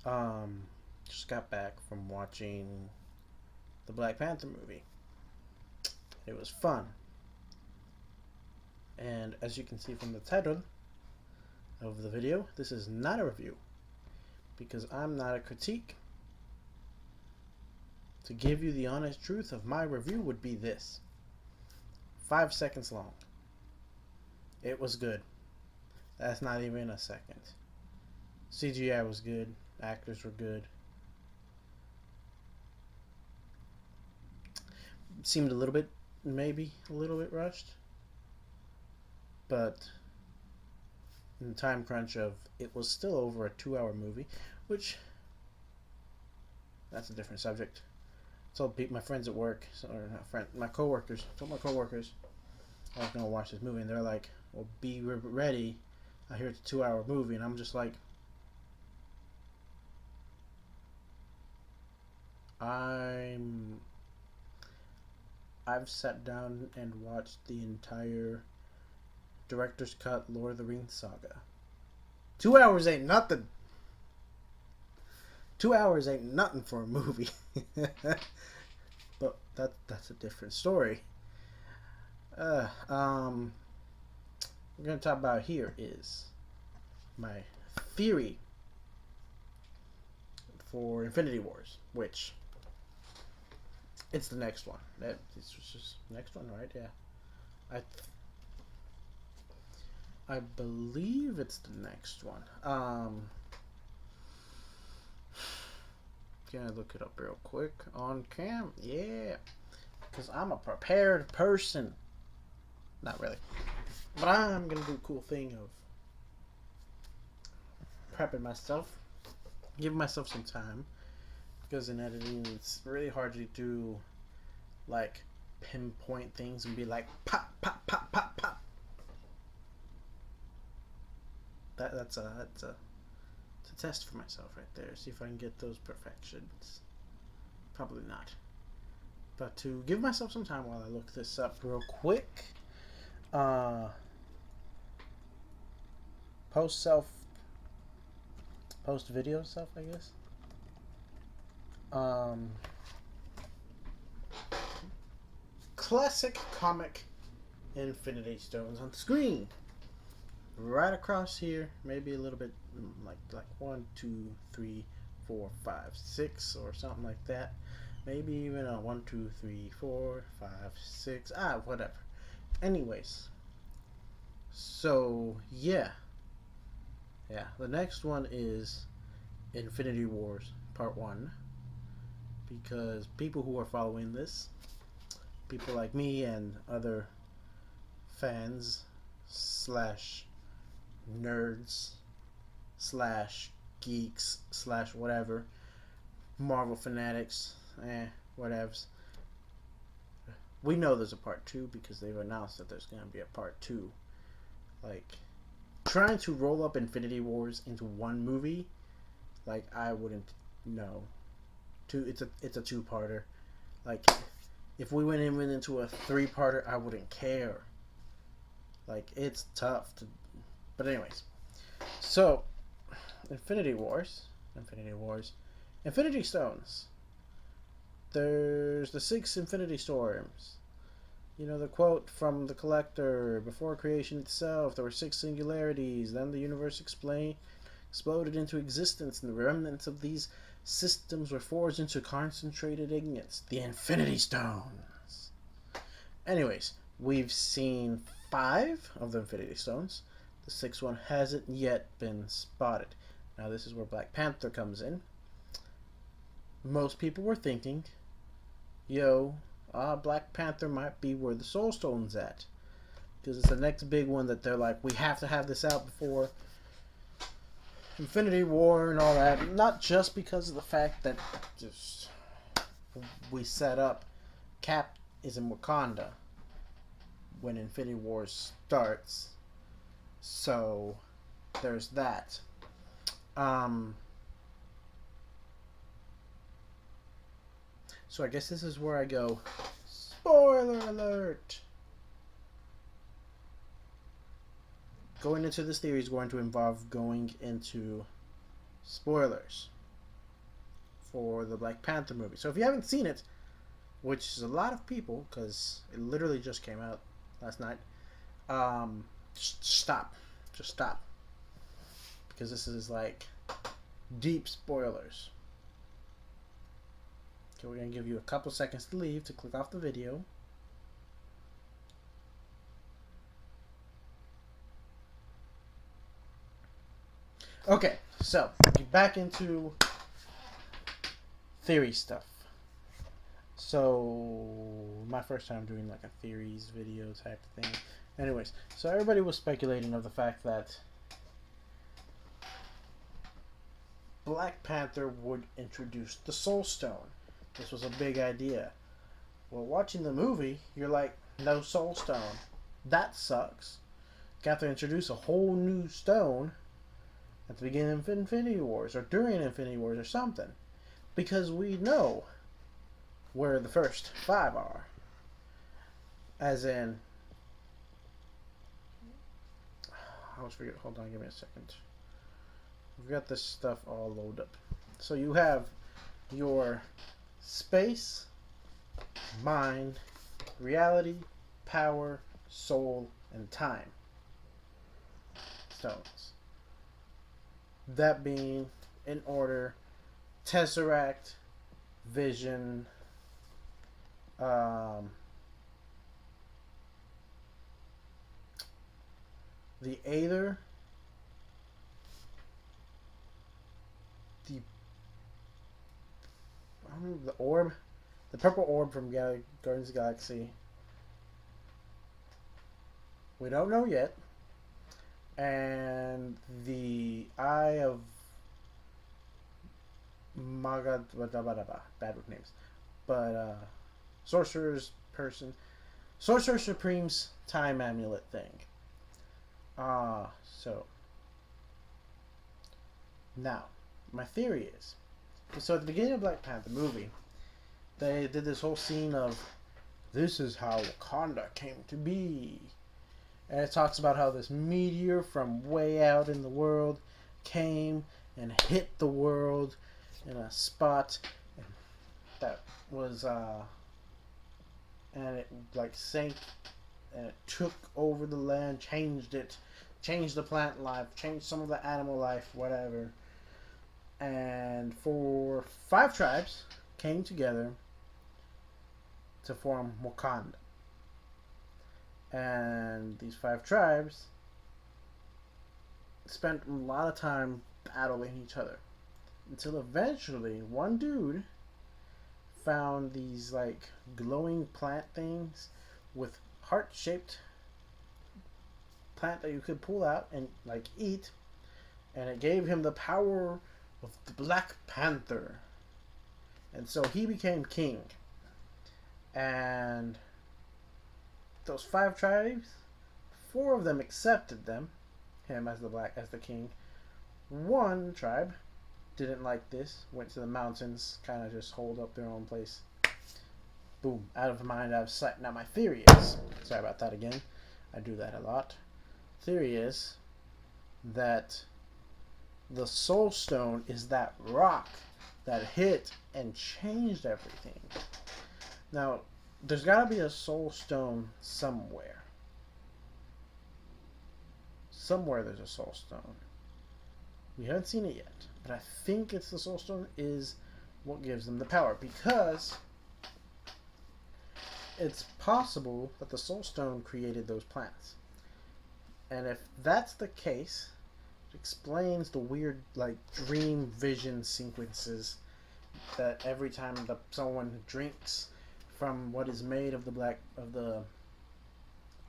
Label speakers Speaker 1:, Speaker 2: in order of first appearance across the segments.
Speaker 1: Um, just got back from watching the Black Panther movie. It was fun. And as you can see from the title of the video, this is not a review because I'm not a critique. To give you the honest truth of my review would be this: 5 seconds long. It was good. That's not even a second. CGI was good. Actors were good. Seemed maybe a little bit rushed. But in the time crunch of it was still over a 2-hour movie, which that's a different subject. I told my friends at work, or not friends, my coworkers, I was gonna watch this movie, and they're like, "Well, be ready. I hear it's a 2-hour movie," and I'm just like, I've sat down and watched the entire director's cut Lord of the Rings saga. 2 hours ain't nothing. 2 hours ain't nothing for a movie. But that's a different story. We're gonna talk about here is my theory for Infinity Wars, which it's the next one. This was just next one, right? Yeah, I believe it's the next one. Gonna look it up real quick on cam. Yeah, because I'm a prepared person. Not really, but I'm gonna do a cool thing of prepping myself, giving myself some time, because in editing it's really hard to do like pinpoint things and be like pop pop pop pop pop. That's a test for myself right there. See if I can get those perfections. Probably not. But to give myself some time while I look this up real quick. Post video self, I guess. Classic comic Infinity Stones on the screen. Right across here, maybe a little bit like 1, 2, 3, 4, 5, 6 or something like that. Maybe even a 1, 2, 3, 4, 5, 6. Whatever. Anyways, so yeah. The next one is Infinity Wars Part 1, because people who are following this, people like me and other fans slash nerds slash geeks slash whatever, Marvel fanatics, whatevs, we know there's a part 2 because they've announced that there's going to be a part 2. Like, trying to roll up Infinity Wars into one movie, like, I wouldn't know. It's a 2-parter. Like, if we went into a 3-parter, I wouldn't care. Like, it's tough to. But anyways, so Infinity Stones. There's the 6 Infinity Storms. You know the quote from the Collector: "Before creation itself, there were 6 singularities. Then the universe exploded into existence, and the remnants of these systems were forged into concentrated ignites, the Infinity Stones." Anyways, we've seen 5 of the Infinity Stones. The 6th one hasn't yet been spotted. Now this is where Black Panther comes in. Most people were thinking, Black Panther might be where the Soul Stone's at, because it's the next big one that they're like, we have to have this out before Infinity War and all that. Not just because of the fact that just we set up Cap is in Wakanda when Infinity War starts, so there's that. So I guess this is where I go, spoiler alert. Going into this theory is going to involve going into spoilers. for the Black Panther movie. So if you haven't seen it, which is a lot of people because it literally just came out last night, just stop. Just stop. Because this is like deep spoilers. Okay, we're going to give you a couple seconds to leave to click off the video. Okay, so back into theory stuff. So my first time doing like a theories video type of thing. Anyways, so everybody was speculating of the fact that Black Panther would introduce the Soul Stone. This was a big idea. Well, watching the movie, you're like, no Soul Stone. That sucks. Got to introduce a whole new stone at the beginning of Infinity Wars or during Infinity Wars or something. Because we know where the first 5 are. As in, I always forget, hold on, give me a second. We've got this stuff all loaded up. So you have your space, mind, reality, power, soul, and time stones. That being in order: Tesseract, Vision, the Aether, the orb, the purple orb from Guardians of the Galaxy. We don't know yet. And the Eye of Magad, bad with names, but Sorcerer Supreme's time amulet thing. So now my theory is, so at the beginning of Black Panther movie, they did this whole scene of this is how Wakanda came to be. And it talks about how this meteor from way out in the world came and hit the world in a spot that was, and it like sank and it took over the land, changed it, changed the plant life, changed some of the animal life, whatever. And 5 tribes came together to form Wakanda. And these 5 tribes spent a lot of time battling each other until eventually one dude found these like glowing plant things with heart-shaped plant that you could pull out and like eat, and it gave him the power of the Black Panther, and so he became king. And those 5 tribes, 4 of them accepted him as the king. 1 tribe didn't like this, went to the mountains, kind of just holed up their own place. Boom, out of mind, out of sight. Now my theory is, sorry about that again, I do that a lot. Theory is that the Soul Stone is that rock that hit and changed everything. Now, there's got to be a Soul Stone somewhere. Somewhere there's a Soul Stone. We haven't seen it yet, but I think it's the Soul Stone is what gives them the power, because it's possible that the Soul Stone created those plants. And if that's the case, it explains the weird like dream vision sequences that every time someone drinks from what is made of the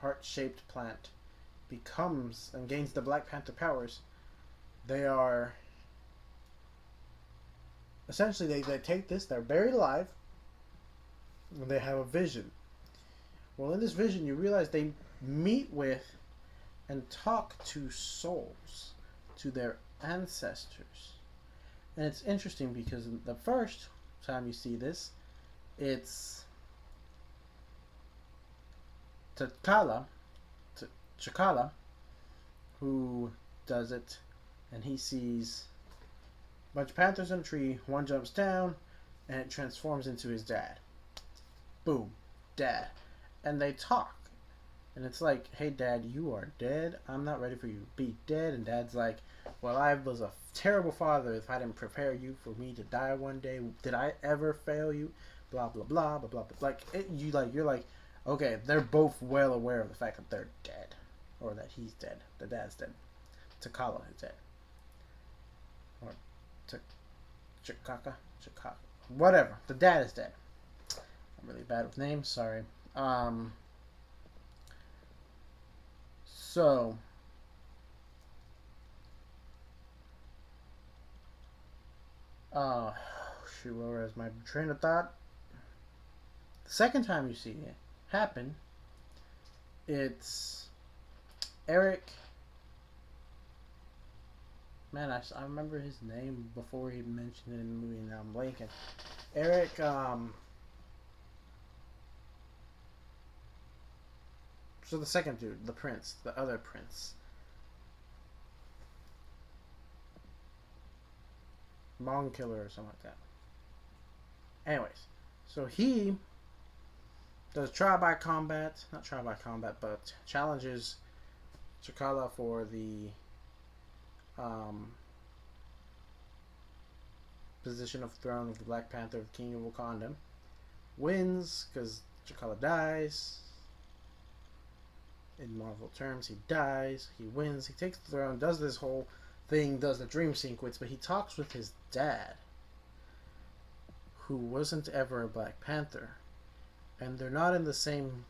Speaker 1: heart-shaped plant becomes and gains the Black Panther powers. They are essentially they take this, they're buried alive, and they have a vision. Well, in this vision, you realize they meet with and talk to souls, to their ancestors. And it's interesting because the first time you see this, it's T'Challa, who does it, and he sees Bunch of panthers in a tree. One jumps down, and it transforms into his dad. Boom, dad, and they talk. And it's like, hey, Dad, you are dead. I'm not ready for you to be dead. And Dad's like, well, I was a terrible father if I didn't prepare you for me to die one day. Did I ever fail you? Blah blah blah blah blah. Like you're like, okay, they're both well aware of the fact that they're dead, or that he's dead. The dad's dead. T'Challa is dead, or Chikaka, whatever. The dad is dead. I'm really bad with names. Sorry. Um. So, shoot, where was my train of thought? The second time you see it happen, it's Eric. Man, I remember his name before he mentioned it in the movie. Now I'm blanking. Eric. So the second dude, the prince, the other prince, Mong Killer or something like that. Anyways, so he does trial by combat, not trial by combat, but challenges T'Challa for the um, position of throne of the Black Panther, the King of Wakanda. Wins because T'Challa dies. In Marvel terms, he dies. He wins. He takes the throne. Does this whole thing. Does the dream sequence. But he talks with his dad, who wasn't ever a Black Panther, and they're not in the same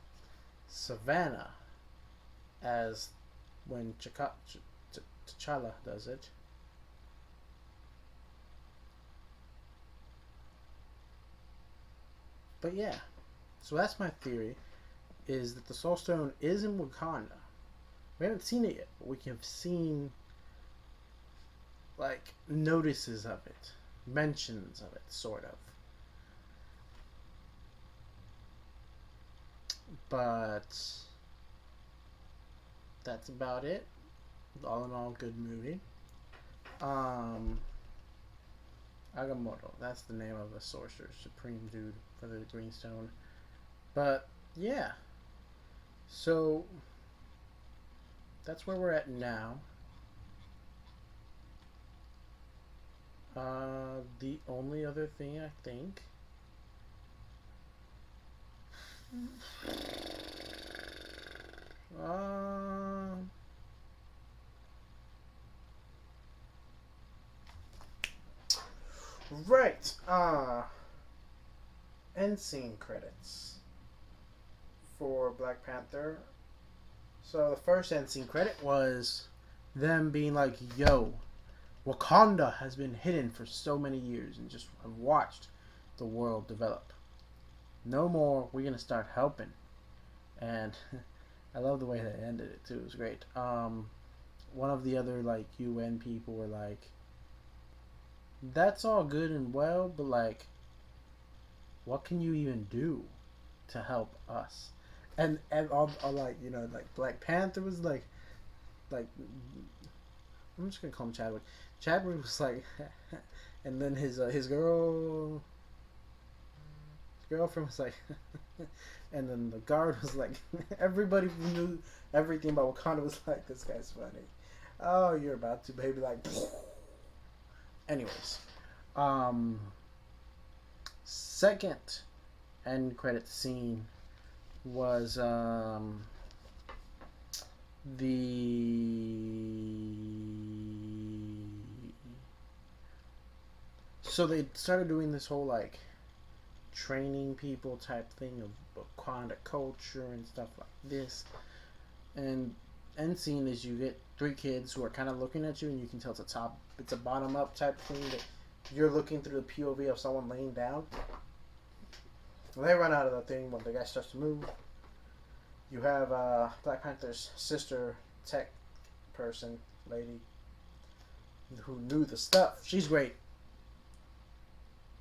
Speaker 1: savannah as when T'Challa does it. But yeah, so that's my theory, is that the Soul Stone is in Wakanda. We haven't seen it yet, but we have seen like notices of it, mentions of it, sort of. But that's about it. All in all, good movie. Agamotto, that's the name of the sorcerer, supreme dude for the Green Stone. But yeah, so that's where we're at now. The only other thing I think right. End scene credits for Black Panther. So the first end scene credit was them being like, yo, Wakanda has been hidden for so many years and just have watched the world develop. No more, we're gonna start helping. And I love the way they ended it too. It was great. One of the other like UN people were like, that's all good and well, but like, what can you even do to help us? And all like, you know, like Black Panther was like I'm just gonna call him Chadwick. Chadwick was like, and then his girlfriend was like, and then the guard was like, everybody who knew everything about Wakanda was like, this guy's funny. Oh, you're about to, baby, like. Anyways, second end credit scene was so they started doing this whole like training people type thing of Wakanda culture and stuff like this. And end scene is you get three kids who are kind of looking at you, and you can tell it's a bottom up type thing that you're looking through the POV of someone laying down. They run out of the thing when the guy starts to move. You have Black Panther's sister, tech person, lady, who knew the stuff. She's great.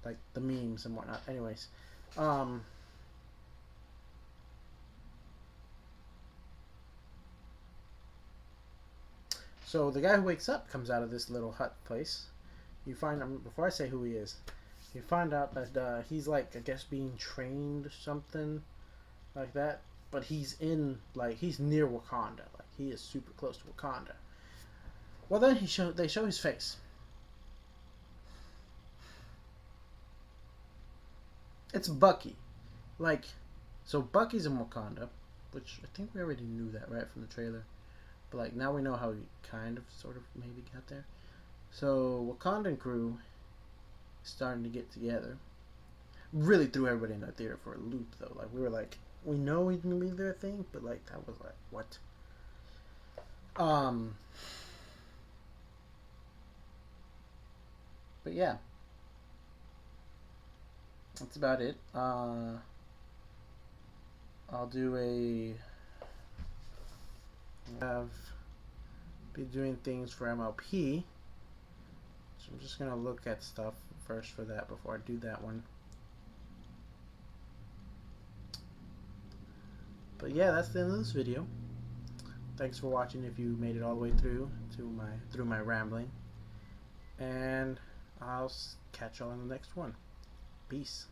Speaker 1: Like the memes and whatnot. Anyways, so the guy who wakes up comes out of this little hut place. you find before I say who he is, you find out that he's like, I guess, being trained or something like that. But he's he's near Wakanda. Like, he is super close to Wakanda. Well, then they show his face. It's Bucky. Like, so Bucky's in Wakanda, which I think we already knew that, right, from the trailer. But like, now we know how he kind of, sort of, maybe got there. So Wakandan crew is starting to get together. Really threw everybody in the theater for a loop, though. Like, we were like, we know he's gonna be their thing, but like, that was like, what? But yeah, that's about it. I'll do be doing things for MLP. So I'm just gonna look at stuff first for that before I do that one. But yeah, that's the end of this video. Thanks for watching if you made it all the way through my rambling. And I'll catch y'all in the next one. Peace.